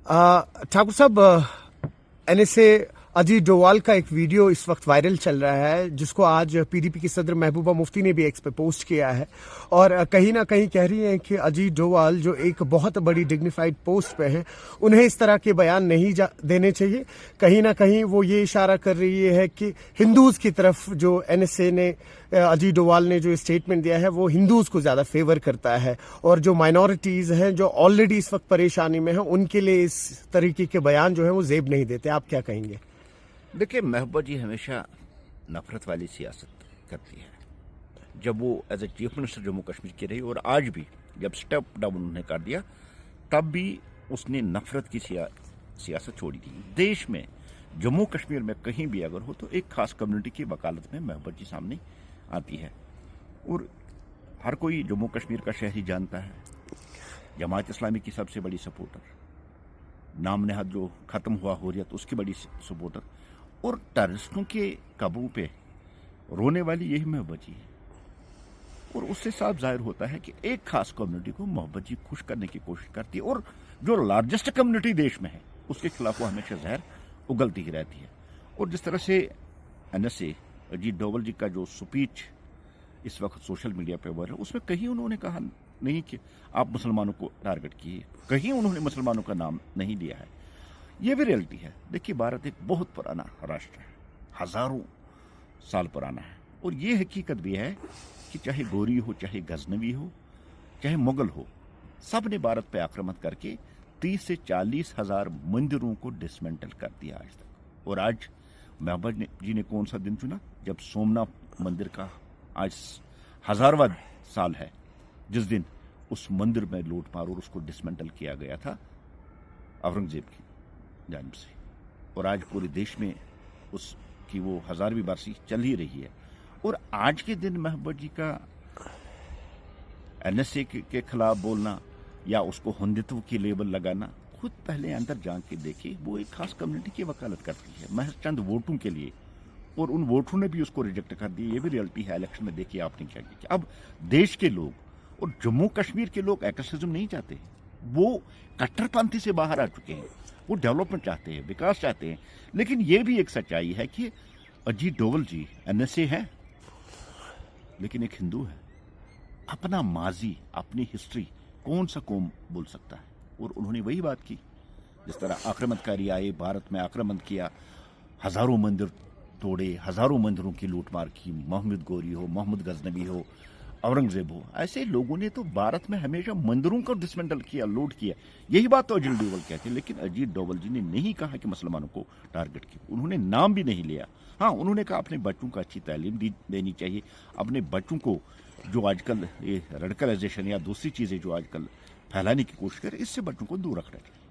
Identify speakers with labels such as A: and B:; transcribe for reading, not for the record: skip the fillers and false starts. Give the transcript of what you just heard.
A: ठाकुर साहब, एनएसए अजीत डोवाल का एक वीडियो इस वक्त वायरल चल रहा है, जिसको आज पीडीपी की सदर महबूबा मुफ्ती ने भी एक्स पे पोस्ट किया है और कहीं ना कहीं कह रही हैं कि अजीत डोवाल जो एक बहुत बड़ी डिग्निफाइड पोस्ट पे हैं, उन्हें इस तरह के बयान नहीं देने चाहिए। कहीं ना कहीं वो ये इशारा कर रही है कि हिंदूज की तरफ जो एनएसए ने अजीत डोवाल ने जो स्टेटमेंट दिया है वो हिंदूज को ज्यादा फेवर करता है और जो माइनॉरिटीज हैं जो ऑलरेडी इस वक्त परेशानी में हैं, उनके लिए इस तरीके के बयान जो है वो जेब नहीं देते। आप क्या कहेंगे?
B: देखिए, महबूबा जी हमेशा नफरत वाली सियासत करती है। जब वो as a chief minister Jammu Kashmir की रही और आज भी जब स्टेप डाउन उन्होंने कर दिया, तब भी उसने नफरत की सियासत छोड़ी थी। देश में जम्मू कश्मीर में कहीं भी अगर हो तो एक खास कम्युनिटी की वकालत में महबूबा जी सामने आती है और हर कोई जम्मू कश्मीर का शहरी जानता है। जमात इस्लामी की सबसे बड़ी सपोर्टर, नाम नेहद जो खत्म हुआ हुर्रियत उसकी बड़ी सपोर्टर, और टेररिस्टों के काबू पे रोने वाली यही महबूबा जी है। और उससे साफ जाहिर होता है कि एक खास कम्युनिटी को महबूबा जी खुश करने की कोशिश करती है और जो लार्जेस्ट कम्युनिटी देश में है उसके खिलाफ वो हमेशा जहर उगलती ही रहती है। और जिस तरह से एनएसए अजीत डोवाल जी का जो स्पीच इस वक्त सोशल मीडिया पे वायरल है, उसमें कहीं उन्होंने कहा नहीं कि आप मुसलमानों को टारगेट किए, कहीं उन्होंने मुसलमानों का नाम नहीं लिया है। ये भी रियलिटी है। देखिए, भारत एक बहुत पुराना राष्ट्र है, हजारों साल पुराना है, और ये हकीकत भी है कि चाहे गोरी हो, चाहे गजनवी हो, चाहे मुगल हो, सब ने भारत पे आक्रमण करके 30 से 40 हजार मंदिरों को डिसमेंटल कर दिया आज तक। और आज महबूबा जी ने कौन सा दिन चुना? जब सोमनाथ मंदिर का आज 1000वां साल है, जिस दिन उस मंदिर में लूटमार और उसको डिसमेंटल किया गया था औरंगजेब की जानिब से। और आज पूरे देश में उसकी वो 1000वीं बरसी चल ही रही है। और आज के दिन महबूबा जी का एनएसए के खिलाफ बोलना या उसको हिंदुत्व की लेबल लगाना, खुद पहले अंदर जान के देखिए, वो एक खास कम्युनिटी की वकालत करती है महज चंद वोटों के लिए, और उन वोटरों ने भी उसको रिजेक्ट कर दिया। ये भी रियलिटी है। इलेक्शन में देखिए आपने क्या किया। अब देश के लोग और जम्मू कश्मीर के लोग एक्सट्रीमिज्म नहीं चाहते, वो कट्टरपंथी से बाहर आ चुके हैं। वो डेवलपमेंट चाहते हैं, विकास चाहते हैं। लेकिन ये भी एक सच्चाई है कि अजीत डोवाल जी एनएसए है लेकिन एक हिंदू है। अपना माजी, अपनी हिस्ट्री कौन सा कौम बोल सकता है? और उन्होंने वही बात की। जिस तरह आक्रमणकारी आए, भारत में आक्रमण किया, हजारों मंदिर तोड़े, हजारों मंदिरों की लूटमार की, मोहम्मद गोरी हो, मोहम्मद गजनबी हो, औरंगजेब हो, ऐसे लोगों ने तो भारत में हमेशा मंदिरों को डिसमेंटल किया, लूट किया। यही बात तो अजीत डोवाल कहते हैं। लेकिन अजीत डोवाल जी ने नहीं कहा कि मुसलमानों को टारगेट किया, उन्होंने नाम भी नहीं लिया। हाँ, उन्होंने कहा अपने बच्चों को अच्छी तालीम देनी चाहिए, अपने बच्चों को जो आजकल ये रेडिकलाइजेशन या दूसरी चीजें जो आजकल फैलाने की कोशिश करे, इससे बच्चों को दूर रखना चाहिए।